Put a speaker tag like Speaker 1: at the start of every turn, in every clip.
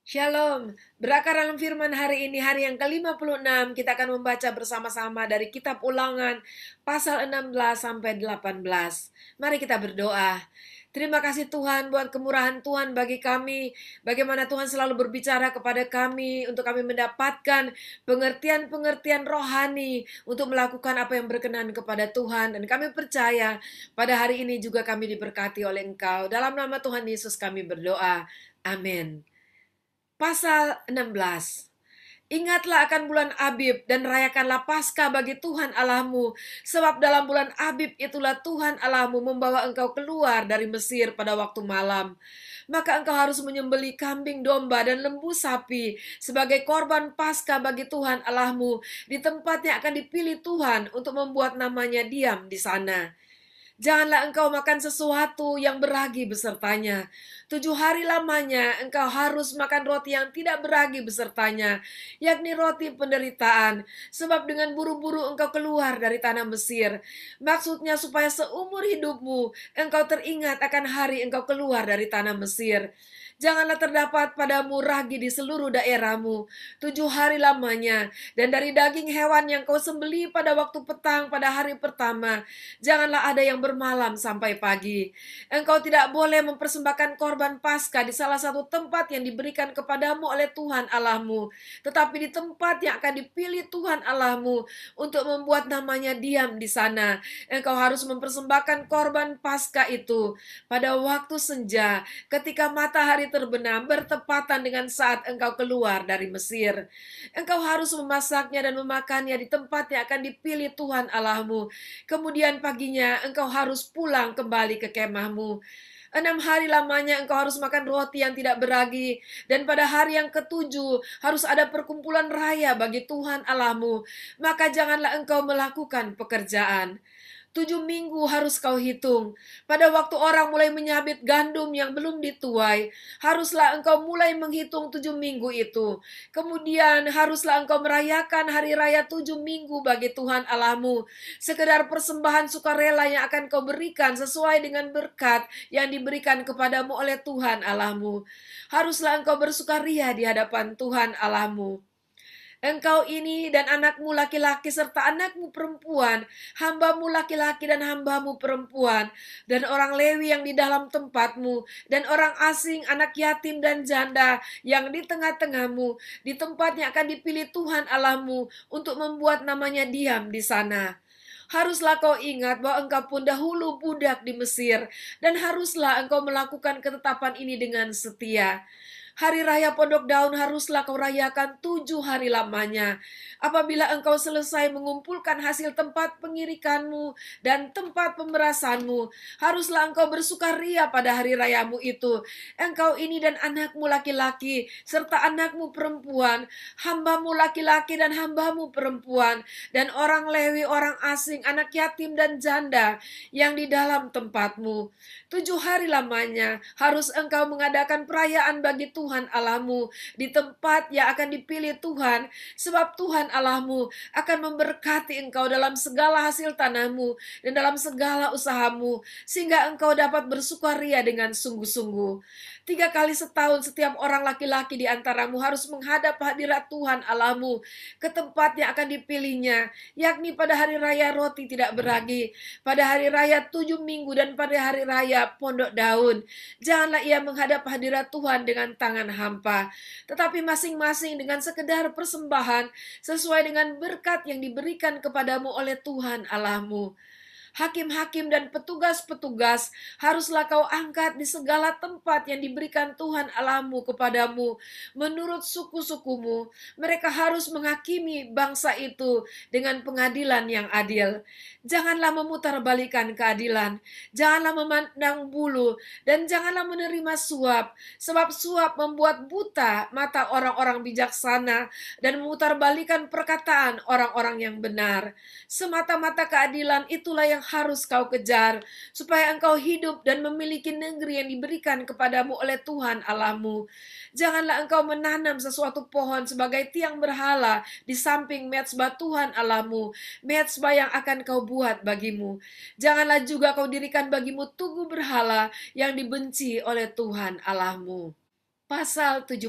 Speaker 1: Shalom, berakar dalam firman hari ini, hari yang ke-56, kita akan membaca bersama-sama dari kitab Ulangan, pasal 16 sampai 18. Mari kita berdoa. Terima kasih Tuhan buat kemurahan Tuhan bagi kami, bagaimana Tuhan selalu berbicara kepada kami, untuk kami mendapatkan pengertian-pengertian rohani, untuk melakukan apa yang berkenan kepada Tuhan. Dan kami percaya, pada hari ini juga kami diberkati oleh Engkau. Dalam nama Tuhan Yesus kami berdoa. Amin. Pasal 16. Ingatlah akan bulan Abib dan rayakanlah Paskah bagi Tuhan Allahmu, sebab dalam bulan Abib itulah Tuhan Allahmu membawa engkau keluar dari Mesir pada waktu malam. Maka engkau harus menyembelih kambing domba dan lembu sapi sebagai korban Paskah bagi Tuhan Allahmu di tempat yang akan dipilih Tuhan untuk membuat namanya diam di sana. Janganlah engkau makan sesuatu yang beragi besertanya. 7 hari lamanya engkau harus makan roti yang tidak beragi besertanya, yakni roti penderitaan, sebab dengan buru-buru engkau keluar dari tanah Mesir. Maksudnya supaya seumur hidupmu engkau teringat akan hari engkau keluar dari tanah Mesir. Janganlah terdapat padamu ragi di seluruh daerahmu 7 hari lamanya, dan dari daging hewan yang kau sembeli pada waktu petang pada hari pertama, janganlah ada yang bermalam sampai pagi. Engkau tidak boleh mempersembahkan korban Paskah di salah satu tempat yang diberikan kepadamu oleh Tuhan Allahmu, tetapi di tempat yang akan dipilih Tuhan Allahmu untuk membuat namanya diam di sana. Engkau harus mempersembahkan korban Paskah itu pada waktu senja, ketika matahari terbenam bertepatan dengan saat engkau keluar dari Mesir. Engkau harus memasaknya dan memakannya di tempat yang akan dipilih Tuhan Allahmu. Kemudian paginya engkau harus pulang kembali ke kemahmu. 6 hari lamanya engkau harus makan roti yang tidak beragi, dan pada hari yang ketujuh harus ada perkumpulan raya bagi Tuhan Allahmu. Maka janganlah engkau melakukan pekerjaan. 7 minggu harus kau hitung. Pada waktu orang mulai menyabit gandum yang belum dituai, haruslah engkau mulai menghitung 7 minggu itu. Kemudian haruslah engkau merayakan hari raya 7 minggu bagi Tuhan Allahmu. Sekedar persembahan sukarela yang akan kau berikan sesuai dengan berkat yang diberikan kepadamu oleh Tuhan Allahmu. Haruslah engkau bersukaria di hadapan Tuhan Allahmu. Engkau ini dan anakmu laki-laki serta anakmu perempuan, hambamu laki-laki dan hambamu perempuan, dan orang Lewi yang di dalam tempatmu, dan orang asing, anak yatim dan janda yang di tengah-tengahmu, di tempat yang akan dipilih Tuhan Allahmu untuk membuat namanya diam di sana. Haruslah kau ingat bahwa engkau pun dahulu budak di Mesir, dan haruslah engkau melakukan ketetapan ini dengan setia. Hari raya pondok daun haruslah kau rayakan 7 hari lamanya. Apabila engkau selesai mengumpulkan hasil tempat pengirikanmu dan tempat pemerasanmu, haruslah engkau bersukaria pada hari rayamu itu. Engkau ini dan anakmu laki-laki, serta anakmu perempuan, hambamu laki-laki dan hambamu perempuan, dan orang Lewi, orang asing, anak yatim dan janda yang di dalam tempatmu. 7 hari lamanya harus engkau mengadakan perayaan bagi Tuhan Allahmu di tempat yang akan dipilih Tuhan, sebab Tuhan Allahmu akan memberkati engkau dalam segala hasil tanahmu dan dalam segala usahamu, sehingga engkau dapat bersukaria dengan sungguh-sungguh. 3 kali setahun setiap orang laki-laki di antaramu harus menghadap hadirat Tuhan Allahmu ke tempat yang akan dipilihnya, yakni pada hari raya roti tidak beragi, pada hari raya 7 minggu, dan pada hari raya pondok daun. Janganlah ia menghadap hadirat Tuhan dengan tangan hampa, tetapi masing-masing dengan sekedar persembahan sesuai dengan berkat yang diberikan kepadamu oleh Tuhan Allahmu. Hakim-hakim dan petugas-petugas haruslah kau angkat di segala tempat yang diberikan Tuhan Allahmu kepadamu menurut suku-sukumu. Mereka harus menghakimi bangsa itu dengan pengadilan yang adil. Janganlah memutarbalikan keadilan, janganlah memandang bulu, dan janganlah menerima suap, sebab suap membuat buta mata orang-orang bijaksana dan memutarbalikan perkataan orang-orang yang benar. Semata-mata keadilan itulah yang harus kau kejar, supaya engkau hidup dan memiliki negeri yang diberikan kepadamu oleh Tuhan Allahmu. Janganlah engkau menanam sesuatu pohon sebagai tiang berhala di samping mezbah Tuhan Allahmu, mezbah yang akan kau buat bagimu. Janganlah juga kau dirikan bagimu tugu berhala yang dibenci oleh Tuhan Allahmu. Pasal 17.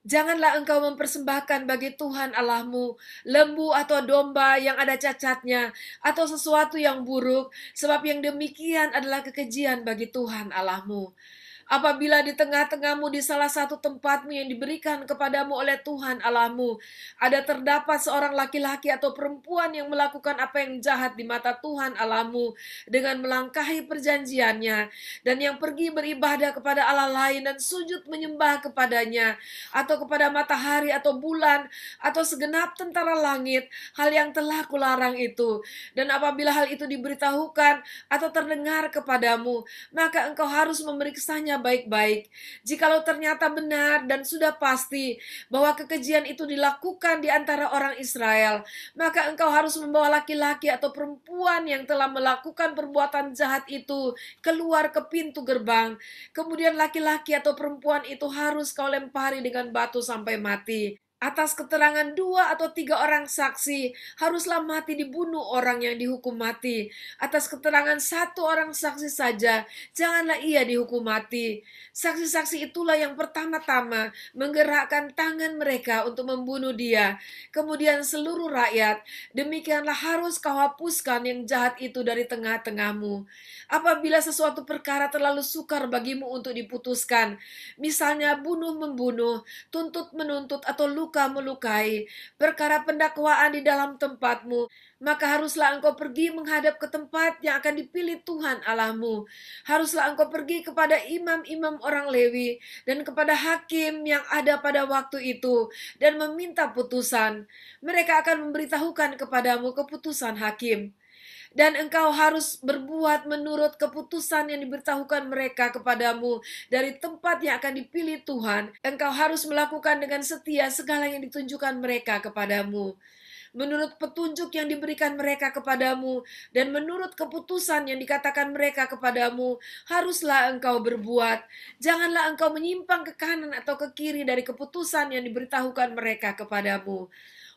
Speaker 1: Janganlah engkau mempersembahkan bagi Tuhan Allahmu lembu atau domba yang ada cacatnya atau sesuatu yang buruk, sebab yang demikian adalah kekejian bagi Tuhan Allahmu. Apabila di tengah-tengahmu di salah satu tempatmu yang diberikan kepadamu oleh Tuhan Allahmu, ada terdapat seorang laki-laki atau perempuan yang melakukan apa yang jahat di mata Tuhan Allahmu dengan melangkahi perjanjiannya, dan yang pergi beribadah kepada Allah lain dan sujud menyembah kepadanya, atau kepada matahari atau bulan, atau segenap tentara langit, hal yang telah kularang itu. Dan apabila hal itu diberitahukan atau terdengar kepadamu, maka engkau harus memeriksanya baik-baik. Jikalau ternyata benar dan sudah pasti bahwa kekejian itu dilakukan di antara orang Israel, maka engkau harus membawa laki-laki atau perempuan yang telah melakukan perbuatan jahat itu keluar ke pintu gerbang. Kemudian laki-laki atau perempuan itu harus kau lempari dengan batu sampai mati. Atas keterangan 2 atau 3 orang saksi, haruslah mati dibunuh orang yang dihukum mati. Atas keterangan 1 orang saksi saja, janganlah ia dihukum mati. Saksi-saksi itulah yang pertama-tama menggerakkan tangan mereka untuk membunuh dia. Kemudian seluruh rakyat, demikianlah harus kau hapuskan yang jahat itu dari tengah-tengahmu. Apabila sesuatu perkara terlalu sukar bagimu untuk diputuskan, misalnya bunuh-membunuh, tuntut-menuntut atau luka-melukai, perkara pendakwaan di dalam tempatmu, maka haruslah engkau pergi menghadap ke tempat yang akan dipilih Tuhan Allahmu. Haruslah engkau pergi kepada imam-imam orang Lewi dan kepada hakim yang ada pada waktu itu dan meminta putusan. Mereka akan memberitahukan kepadamu keputusan hakim. Dan engkau harus berbuat menurut keputusan yang diberitahukan mereka kepadamu dari tempat yang akan dipilih Tuhan. Engkau harus melakukan dengan setia segala yang ditunjukkan mereka kepadamu. Menurut petunjuk yang diberikan mereka kepadamu, dan menurut keputusan yang dikatakan mereka kepadamu, haruslah engkau berbuat. Janganlah engkau menyimpang ke kanan atau ke kiri dari keputusan yang diberitahukan mereka kepadamu.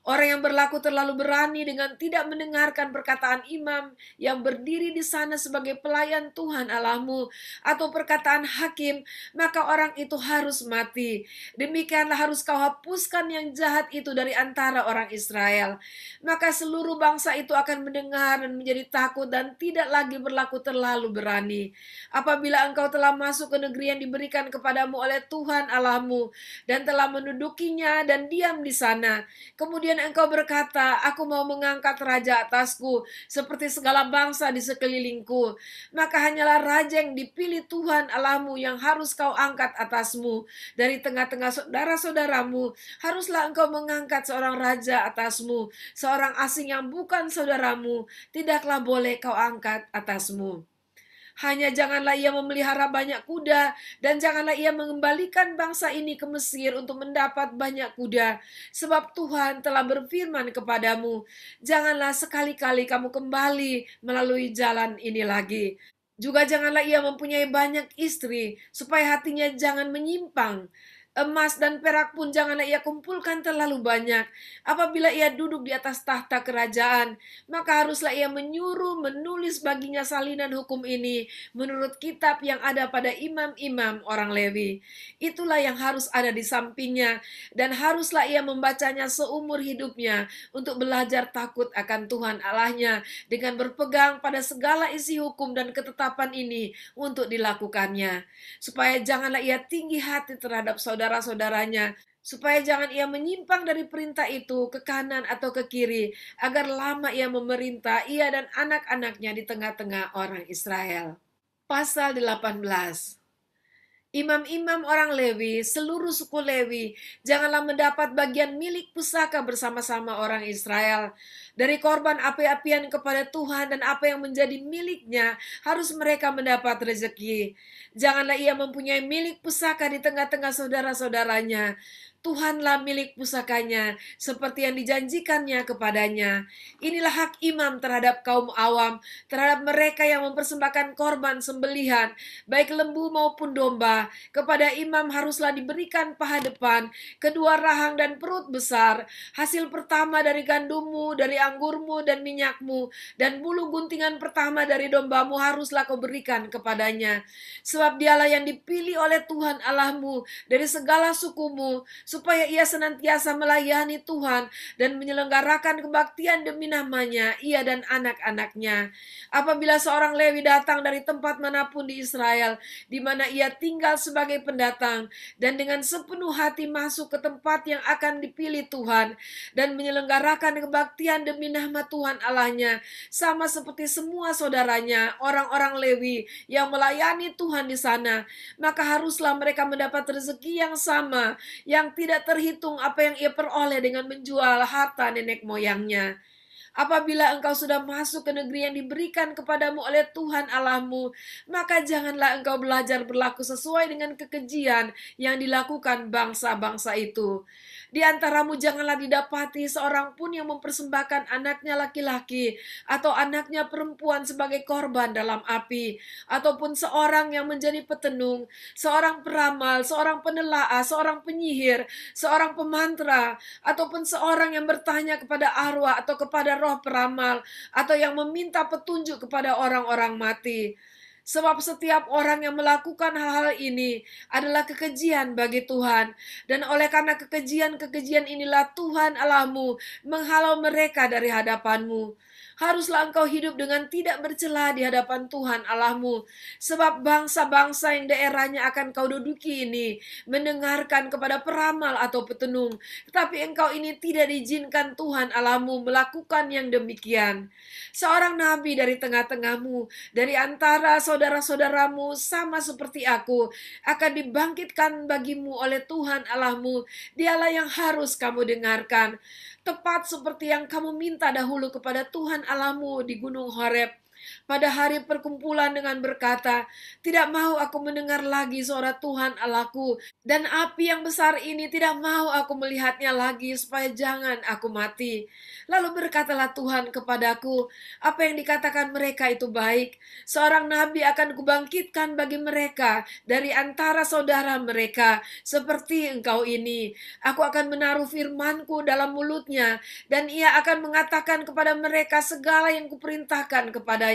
Speaker 1: Orang yang berlaku terlalu berani dengan tidak mendengarkan perkataan imam yang berdiri di sana sebagai pelayan Tuhan Allahmu, atau perkataan hakim, maka orang itu harus mati. Demikianlah harus kau hapuskan yang jahat itu dari antara orang Israel. Maka seluruh bangsa itu akan mendengar dan menjadi takut dan tidak lagi berlaku terlalu berani. Apabila engkau telah masuk ke negeri yang diberikan kepadamu oleh Tuhan Allahmu dan telah mendudukinya dan diam di sana, kemudian engkau berkata, aku mau mengangkat raja atasku seperti segala bangsa di sekelilingku, maka hanyalah raja yang dipilih Tuhan Allahmu yang harus kau angkat atasmu. Dari tengah-tengah saudara-saudaramu haruslah engkau mengangkat seorang raja atasmu. Seorang asing yang bukan saudaramu tidaklah boleh kau angkat atasmu. Hanya janganlah ia memelihara banyak kuda, dan janganlah ia mengembalikan bangsa ini ke Mesir untuk mendapat banyak kuda, sebab Tuhan telah berfirman kepadamu, janganlah sekali-kali kamu kembali melalui jalan ini lagi. Juga janganlah ia mempunyai banyak istri, supaya hatinya jangan menyimpang. Emas dan perak pun janganlah ia kumpulkan terlalu banyak. Apabila ia duduk di atas tahta kerajaan, maka haruslah ia menyuruh menulis baginya salinan hukum ini menurut kitab yang ada pada imam-imam orang Lewi. Itulah yang harus ada di sampingnya, dan haruslah ia membacanya seumur hidupnya untuk belajar takut akan Tuhan Allahnya dengan berpegang pada segala isi hukum dan ketetapan ini untuk dilakukannya. Supaya janganlah ia tinggi hati terhadap saudara-saudaranya, supaya jangan ia menyimpang dari perintah itu ke kanan atau ke kiri, agar lama ia memerintah ia dan anak-anaknya di tengah-tengah orang Israel. Pasal 18. Imam-imam orang Lewi, seluruh suku Lewi, janganlah mendapat bagian milik pusaka bersama-sama orang Israel. Dari korban api-apian kepada Tuhan dan apa yang menjadi miliknya, harus mereka mendapat rezeki. Janganlah ia mempunyai milik pusaka di tengah-tengah saudara-saudaranya. Tuhanlah milik pusakanya, seperti yang dijanjikannya kepadanya. Inilah hak imam terhadap kaum awam, terhadap mereka yang mempersembahkan korban sembelihan, baik lembu maupun domba. Kepada imam haruslah diberikan paha depan, kedua rahang dan perut besar, hasil pertama dari gandummu, dari anggurmu dan minyakmu, dan bulu guntingan pertama dari dombamu haruslah kau berikan kepadanya. Sebab dialah yang dipilih oleh Tuhan Allahmu dari segala sukumu, supaya ia senantiasa melayani Tuhan dan menyelenggarakan kebaktian demi namanya, ia dan anak-anaknya. Apabila seorang Lewi datang dari tempat manapun di Israel, di mana ia tinggal sebagai pendatang, dan dengan sepenuh hati masuk ke tempat yang akan dipilih Tuhan, dan menyelenggarakan kebaktian demi nama Tuhan Allahnya, sama seperti semua saudaranya, orang-orang Lewi yang melayani Tuhan di sana, maka haruslah mereka mendapat rezeki yang sama, yang tidak terhitung apa yang ia peroleh dengan menjual harta nenek moyangnya. Apabila engkau sudah masuk ke negeri yang diberikan kepadamu oleh Tuhan Allahmu, maka janganlah engkau belajar berlaku sesuai dengan kekejian yang dilakukan bangsa-bangsa itu. Di antaramu janganlah didapati seorang pun yang mempersembahkan anaknya laki-laki atau anaknya perempuan sebagai korban dalam api, ataupun seorang yang menjadi petenung, seorang peramal, seorang penelaah, seorang penyihir, seorang pemantra, ataupun seorang yang bertanya kepada arwah atau kepada roh peramal, atau yang meminta petunjuk kepada orang-orang mati. Sebab setiap orang yang melakukan hal-hal ini adalah kekejian bagi Tuhan. Dan oleh karena kekejian-kekejian inilah Tuhan Allahmu menghalau mereka dari hadapanmu. Haruslah engkau hidup dengan tidak bercela di hadapan Tuhan Allahmu. Sebab bangsa-bangsa yang daerahnya akan kau duduki ini mendengarkan kepada peramal atau petenung. Tetapi engkau ini tidak diizinkan Tuhan Allahmu melakukan yang demikian. Seorang nabi dari tengah-tengahmu, dari antara saudara-saudaramu sama seperti aku, akan dibangkitkan bagimu oleh Tuhan Allahmu. Dialah yang harus kamu dengarkan. Tepat seperti yang kamu minta dahulu kepada Tuhan Allahmu di Gunung Horeb. Pada hari perkumpulan dengan berkata, tidak mau aku mendengar lagi suara Tuhan Allahku, dan api yang besar ini tidak mau aku melihatnya lagi, supaya jangan aku mati. Lalu berkatalah Tuhan kepadaku, apa yang dikatakan mereka itu baik. Seorang nabi akan kubangkitkan bagi mereka dari antara saudara mereka, seperti engkau ini. Aku akan menaruh firmanku dalam mulutnya, dan ia akan mengatakan kepada mereka segala yang kuperintahkan kepadanya.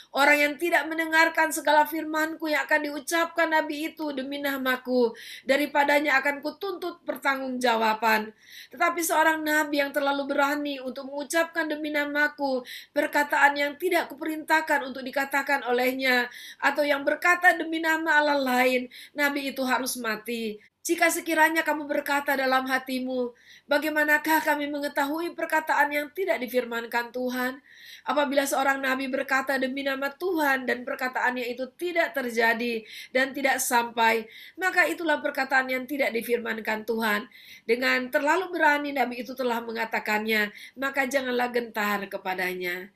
Speaker 1: Orang yang tidak mendengarkan segala firmanku yang akan diucapkan nabi itu demi namaku, daripadanya akan kutuntut pertanggungjawaban. Tetapi seorang nabi yang terlalu berani untuk mengucapkan demi namaku perkataan yang tidak kuperintahkan untuk dikatakan olehnya, atau yang berkata demi nama Allah lain, nabi itu harus mati. Jika sekiranya kamu berkata dalam hatimu, bagaimanakah kami mengetahui perkataan yang tidak difirmankan Tuhan? Apabila seorang nabi berkata demi nama Tuhan dan perkataannya itu tidak terjadi dan tidak sampai, maka itulah perkataan yang tidak difirmankan Tuhan. Dengan terlalu berani nabi itu telah mengatakannya, maka janganlah gentar kepadanya.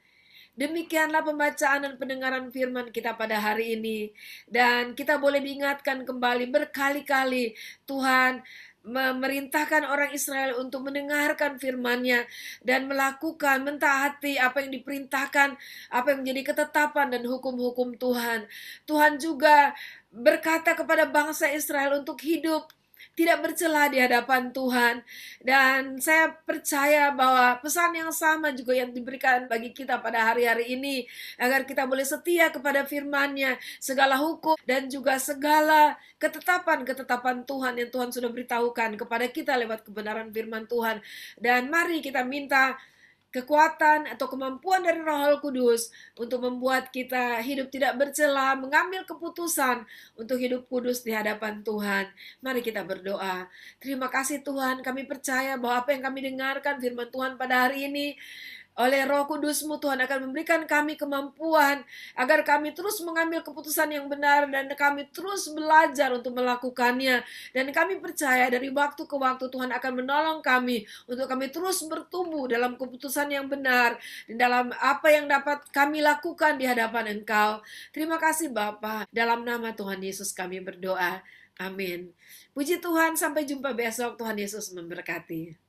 Speaker 1: Demikianlah pembacaan dan pendengaran firman kita pada hari ini. Dan kita boleh diingatkan kembali berkali-kali Tuhan memerintahkan orang Israel untuk mendengarkan firman-Nya dan melakukan, mentaati apa yang diperintahkan, apa yang menjadi ketetapan dan hukum-hukum Tuhan. Tuhan juga berkata kepada bangsa Israel untuk hidup tidak bercela di hadapan Tuhan. Dan saya percaya bahwa pesan yang sama juga yang diberikan bagi kita pada hari-hari ini, agar kita boleh setia kepada firman-Nya, segala hukum dan juga segala ketetapan-ketetapan Tuhan yang Tuhan sudah beritahukan kepada kita lewat kebenaran firman Tuhan. Dan mari kita minta kekuatan atau kemampuan dari Roh Kudus untuk membuat kita hidup tidak bercela, mengambil keputusan untuk hidup kudus di hadapan Tuhan. Mari kita berdoa. Terima kasih Tuhan, kami percaya bahwa apa yang kami dengarkan firman Tuhan pada hari ini, oleh Roh Kudus-Mu Tuhan akan memberikan kami kemampuan agar kami terus mengambil keputusan yang benar dan kami terus belajar untuk melakukannya. Dan kami percaya dari waktu ke waktu Tuhan akan menolong kami untuk kami terus bertumbuh dalam keputusan yang benar dan dalam apa yang dapat kami lakukan di hadapan Engkau. Terima kasih Bapa. Dalam nama Tuhan Yesus kami berdoa. Amin. Puji Tuhan, sampai jumpa besok. Tuhan Yesus memberkati.